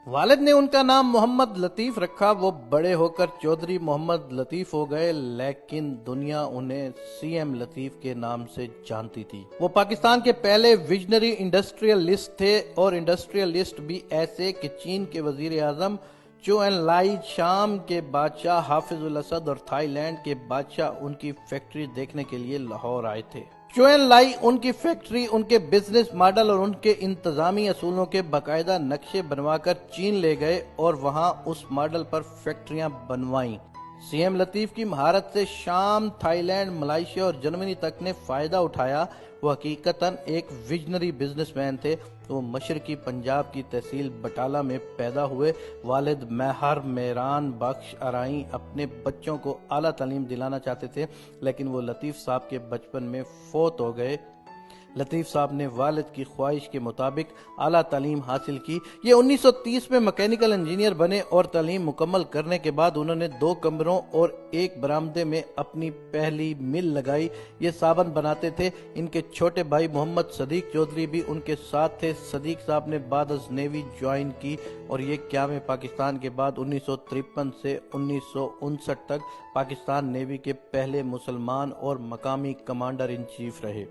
والد نے ان کا نام محمد لطیف رکھا، وہ بڑے ہو کر چودھری محمد لطیف ہو گئے، لیکن دنیا انہیں سی ایم لطیف کے نام سے جانتی تھی۔ وہ پاکستان کے پہلے ویژنری انڈسٹریلسٹ تھے، اور انڈسٹریلسٹ بھی ایسے کہ چین کے وزیر اعظم چو این لائی، شام کے بادشاہ حافظ الاسد اور تھائی لینڈ کے بادشاہ ان کی فیکٹری دیکھنے کے لیے لاہور آئے تھے۔ چو این لائی ان کی فیکٹری، ان کے بزنس ماڈل اور ان کے انتظامی اصولوں کے باقاعدہ نقشے بنوا کر چین لے گئے اور وہاں اس ماڈل پر فیکٹریاں بنوائیں۔ سی ایم لطیف کی مہارت سے شام، تھائی لینڈ، ملائیشیا اور جرمنی تک نے فائدہ اٹھایا۔ وہ حقیقتاً ایک ویژنری بزنس مین تھے۔ وہ مشرقی پنجاب کی تحصیل بٹالہ میں پیدا ہوئے۔ والد مہر میران بخش ارائیں اپنے بچوں کو اعلیٰ تعلیم دلانا چاہتے تھے، لیکن وہ لطیف صاحب کے بچپن میں فوت ہو گئے۔ لطیف صاحب نے والد کی خواہش کے مطابق اعلیٰ تعلیم حاصل کی۔ یہ 1930 میں مکینیکل انجینئر بنے اور تعلیم مکمل کرنے کے بعد انہوں نے 2 کمروں اور 1 برآمدے میں اپنی پہلی مل لگائی۔ یہ صابن بناتے تھے۔ ان کے چھوٹے بھائی محمد صدیق چودھری بھی ان کے ساتھ تھے۔ صدیق صاحب نے بعد از نیوی جوائن کی اور یہ قیام پاکستان کے بعد 1953 سے 1959 تک پاکستان نیوی کے پہلے مسلمان اور مقامی کمانڈر ان چیف رہے۔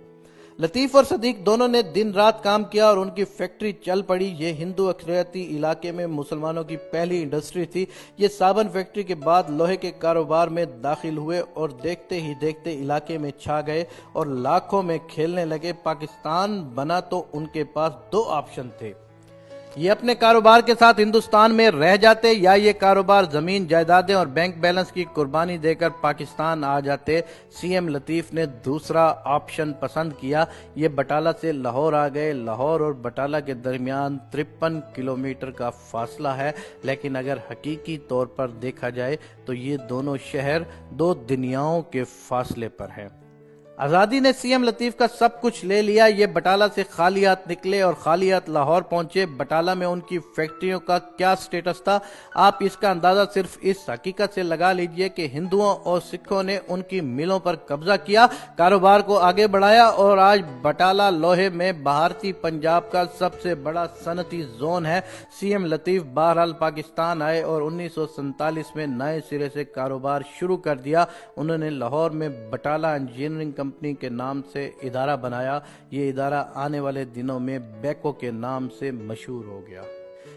لطیف اور صدیق دونوں نے دن رات کام کیا اور ان کی فیکٹری چل پڑی۔ یہ ہندو اکثریتی علاقے میں مسلمانوں کی پہلی انڈسٹری تھی۔ یہ صابن فیکٹری کے بعد لوہے کے کاروبار میں داخل ہوئے اور دیکھتے ہی دیکھتے علاقے میں چھا گئے اور لاکھوں میں کھیلنے لگے۔ پاکستان بنا تو ان کے پاس 2 آپشن تھے۔ یہ اپنے کاروبار کے ساتھ ہندوستان میں رہ جاتے یا یہ کاروبار، زمین جائیدادیں اور بینک بیلنس کی قربانی دے کر پاکستان آ جاتے۔ سی ایم لطیف نے دوسرا آپشن پسند کیا۔ یہ بٹالہ سے لاہور آ گئے۔ لاہور اور بٹالہ کے درمیان 53 کلومیٹر کا فاصلہ ہے، لیکن اگر حقیقی طور پر دیکھا جائے تو یہ دونوں شہر 2 دنیاؤں کے فاصلے پر ہیں۔ آزادی نے سی ایم لطیف کا سب کچھ لے لیا۔ یہ بٹالہ سے خالی ہاتھ نکلے اور خالی ہاتھ لاہور پہنچے۔ بٹالہ میں ان کی فیکٹریوں کا کیا سٹیٹس تھا، آپ اس کا اندازہ صرف اس حقیقت سے لگا لیجئے کہ ہندوؤں اور سکھوں نے ان کی ملوں پر قبضہ کیا، کاروبار کو آگے بڑھایا، اور آج بٹالہ لوہے میں بھارتی پنجاب کا سب سے بڑا صنعتی زون ہے۔ سی ایم لطیف بہرحال پاکستان آئے اور 1947 میں نئے سرے سے کاروبار شروع کر دیا۔ انہوں نے لاہور میں بٹالہ انجینئرنگ کمپنی کے نام سے ادارہ بنایا۔ یہ ادارہ آنے والے دنوں میں بیکو کے نام سے مشہور ہو گیا۔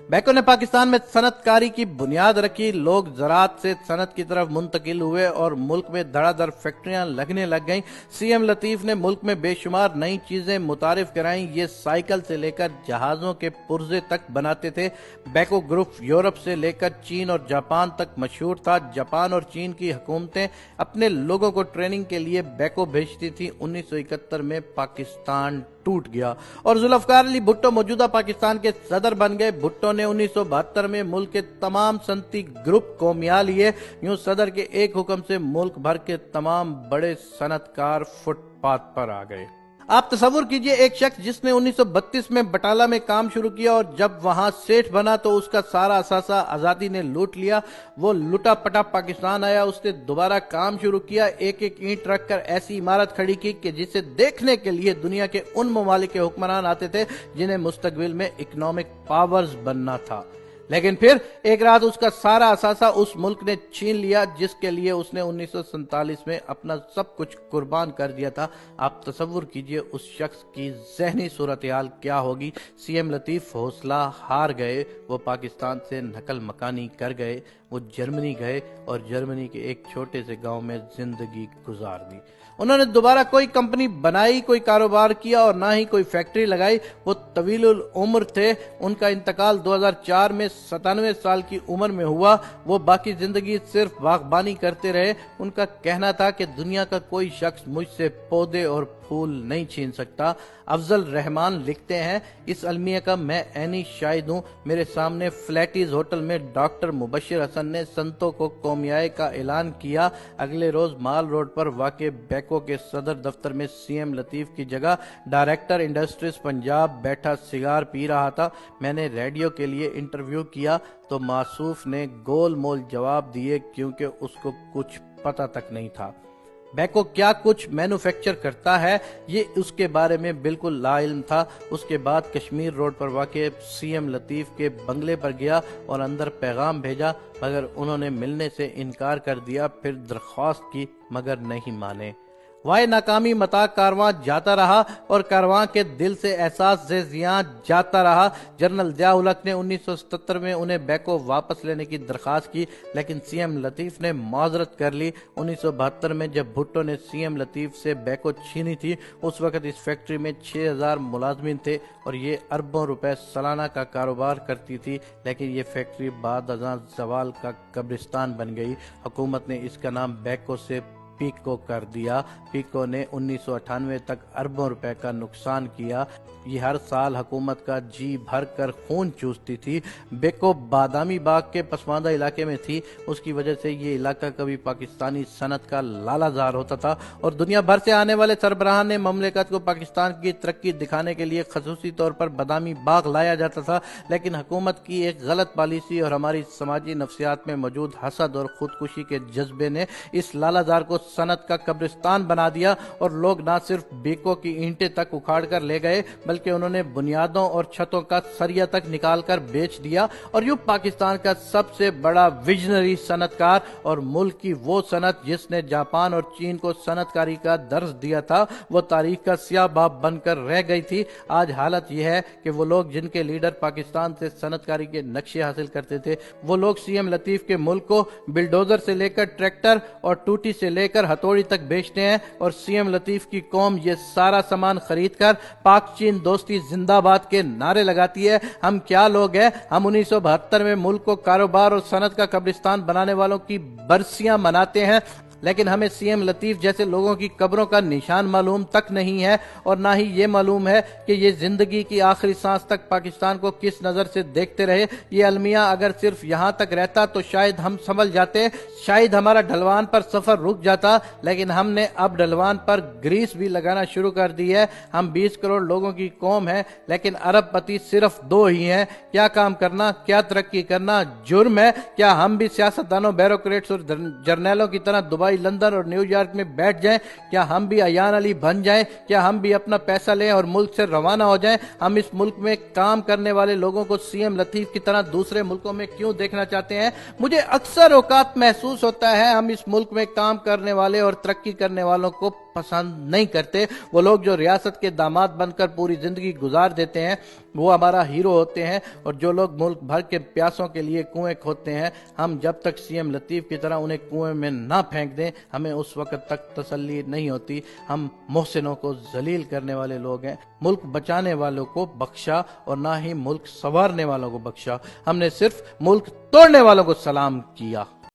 بیکو نے پاکستان میں صنعت کاری کی بنیاد رکھی۔ لوگ زراعت سے صنعت کی طرف منتقل ہوئے اور ملک میں دھڑا دھڑ فیکٹریاں لگنے لگ گئیں۔ سی ایم لطیف نے ملک میں بے شمار نئی چیزیں متعارف کرائیں۔ یہ سائیکل سے لے کر جہازوں کے پرزے تک بناتے تھے۔ بیکو گروپ یورپ سے لے کر چین اور جاپان تک مشہور تھا۔ جاپان اور چین کی حکومتیں اپنے لوگوں کو ٹریننگ کے لیے بیکو بھیجتی تھیں۔ 1971 میں پاکستان ٹوٹ گیا اور ذوالفقار علی بھٹو موجودہ پاکستان کے صدر بن گئے۔ بھٹو نے 1972 میں ملک کے تمام صنعتی گروپ کو میا لیے۔ یوں صدر کے ایک حکم سے ملک بھر کے تمام بڑے صنعت کار فٹ پاتھ پر آ گئے۔ آپ تصور کیجئے ایک شخص جس نے 1932 میں بٹالہ میں کام شروع کیا اور جب وہاں سیٹھ بنا تو اس کا سارا اثاثہ آزادی نے لوٹ لیا۔ وہ لٹا پٹا پاکستان آیا، اس نے دوبارہ کام شروع کیا، ایک ایک اینٹ رکھ کر ایسی عمارت کھڑی کی کہ جسے دیکھنے کے لیے دنیا کے ان ممالک کے حکمران آتے تھے جنہیں مستقبل میں اکنامک پاورز بننا تھا۔ لیکن پھر ایک رات اس کا سارا اثاثہ اس ملک نے چھین لیا جس کے لیے اس نے 1947 میں اپنا سب کچھ قربان کر دیا تھا۔ آپ تصور کیجئے اس شخص کی ذہنی صورتحال کیا ہوگی۔ سی ایم لطیف حوصلہ ہار گئے۔ وہ پاکستان سے نقل مکانی کر گئے۔ وہ جرمنی گئے اور جرمنی کے ایک چھوٹے سے گاؤں میں زندگی گزار دی۔ انہوں نے دوبارہ کوئی کمپنی بنائی، کوئی کاروبار کیا اور نہ ہی کوئی فیکٹری لگائی۔ وہ طویل العمر تھے۔ ان کا انتقال 2004 میں 97 سال کی عمر میں ہوا۔ وہ باقی زندگی صرف باغبانی کرتے رہے۔ ان کا کہنا تھا کہ دنیا کا کوئی شخص مجھ سے پودے اور پھول نہیں چھین سکتا۔ افضل رحمان لکھتے ہیں، اس المیہ کا میں عینی شاہد ہوں۔ میرے سامنے فلیٹیز ہوٹل میں ڈاکٹر مبشر حسن نے سنتوں کو قومیائی کا اعلان کیا۔ اگلے روز مال روڈ پر واقع بیکو کے صدر دفتر میں سی ایم لطیف کی جگہ ڈائریکٹر انڈسٹریز پنجاب بیٹھا سگار پی رہا تھا۔ میں نے ریڈیو کے لیے انٹرویو کیا تو موصوف نے گول مول جواب دیے کیونکہ اس کو کچھ پتہ تک نہیں تھا۔ بیکو کیا کچھ مینوفیکچر کرتا ہے یہ اس کے بارے میں بالکل لا علم تھا۔ اس کے بعد کشمیر روڈ پر واقع سی ایم لطیف کے بنگلے پر گیا اور اندر پیغام بھیجا، مگر انہوں نے ملنے سے انکار کر دیا، پھر درخواست کی مگر نہیں مانے۔ وائے ناکامی متا کارواں جاتا رہا اور کارواں کے دل سے احساس زیاں جاتا رہا۔ جنرل ضیاء الحق نے 1977 میں انہیں بیکو واپس لینے کی درخواست کی، لیکن سی ایم لطیف نے معذرت کر لی۔ 1972 میں جب بھٹو نے سی ایم لطیف سے بیکو چھینی تھی، اس وقت اس فیکٹری میں 6000 ملازمین تھے اور یہ اربوں روپے سالانہ کا کاروبار کرتی تھی، لیکن یہ فیکٹری بعد ازاں زوال کا قبرستان بن گئی۔ حکومت نے اس کا نام بیکو سے پیکو کر دیا۔ پیکو نے 1998 تک اربوں روپے کا نقصان کیا۔ یہ ہر سال حکومت کا جی بھر کر خون چوستی تھی۔ بیکو بادامی باغ کے پسماندہ علاقے میں تھی، اس کی وجہ سے یہ علاقہ کبھی پاکستانی صنعت کا لالا زار ہوتا تھا اور دنیا بھر سے آنے والے سربراہان نے مملکت کو پاکستان کی ترقی دکھانے کے لیے خصوصی طور پر بادامی باغ لایا جاتا تھا، لیکن حکومت کی ایک غلط پالیسی اور ہماری سماجی نفسیات میں موجود حسد اور خودکشی کے جذبے نے اس لالا زار کو صنعت کا قبرستان بنا دیا اور لوگ نہ صرف بیکو کی اینٹیں تک اکھاڑ کر لے گئے بلکہ انہوں نے بنیادوں اور چھتوں کا سریا تک نکال کر بیچ دیا، اور یوں پاکستان کا سب سے بڑا ویژنری صنعت کار اور ملک کی وہ صنعت جس نے جاپان اور چین کو صنعت کاری کا درس دیا تھا، وہ تاریخ کا سیاہ باب بن کر رہ گئی تھی۔ آج حالت یہ ہے کہ وہ لوگ جن کے لیڈر پاکستان سے صنعت کاری کے نقشے حاصل کرتے تھے، وہ لوگ سی ایم لطیف کے ملک کو بلڈوزر سے لے کر ٹریکٹر اور ٹوٹی سے لے کر ہتھوڑی تک بیچتے ہیں، اور سی ایم لطیف کی قوم یہ سارا سامان خرید کر پاک چین دوستی زندہ باد کے نعرے لگاتی ہے۔ ہم کیا لوگ ہیں؟ ہم 1972 میں ملک کو کاروبار اور صنعت کا قبرستان بنانے والوں کی برسیاں مناتے ہیں، لیکن ہمیں سی ایم لطیف جیسے لوگوں کی قبروں کا نشان معلوم تک نہیں ہے، اور نہ ہی یہ معلوم ہے کہ یہ زندگی کی آخری سانس تک پاکستان کو کس نظر سے دیکھتے رہے۔ یہ المیہ اگر صرف یہاں تک رہتا تو شاید ہم سنبھل جاتے، شاید ہمارا ڈھلوان پر سفر رک جاتا، لیکن ہم نے اب ڈھلوان پر گریس بھی لگانا شروع کر دی ہے۔ ہم 20 کروڑ لوگوں کی قوم ہے، لیکن ارب پتی صرف 2 ہی ہیں۔ کیا کام کرنا، کیا ترقی کرنا جرم ہے؟ کیا ہم بھی سیاستدانوں، بیوروکریٹس اور جرنیلوں کی طرح دبئی، لندن اور نیو یارک میں بیٹھ جائیں؟ کیا ہم بھی ایان علی بن جائیں؟ کیا ہم بھی اپنا پیسہ لیں اور ملک سے روانہ ہو جائیں؟ ہم اس ملک میں کام کرنے والے لوگوں کو سی ایم لطیف کی طرح دوسرے ملکوں میں کیوں دیکھنا چاہتے ہیں؟ مجھے اکثر اوقات محسوس ہوتا ہے ہم اس ملک میں کام کرنے والے اور ترقی کرنے والوں کو پسند نہیں کرتے۔ وہ لوگ جو ریاست کے داماد بن کر پوری زندگی گزار دیتے ہیں وہ ہمارا ہیرو ہوتے ہیں، اور جو لوگ ملک بھر کے پیاسوں کے لیے کنویں کھودتے ہیں، ہم جب تک سی ایم لطیف کی طرح انہیں کنویں میں نہ پھینک دیں ہمیں اس وقت تک تسلی نہیں ہوتی۔ ہم محسنوں کو ذلیل کرنے والے لوگ ہیں۔ ملک بچانے والوں کو بخشا اور نہ ہی ملک سنوارنے والوں کو بخشا، ہم نے صرف ملک توڑنے والوں کو سلام کیا۔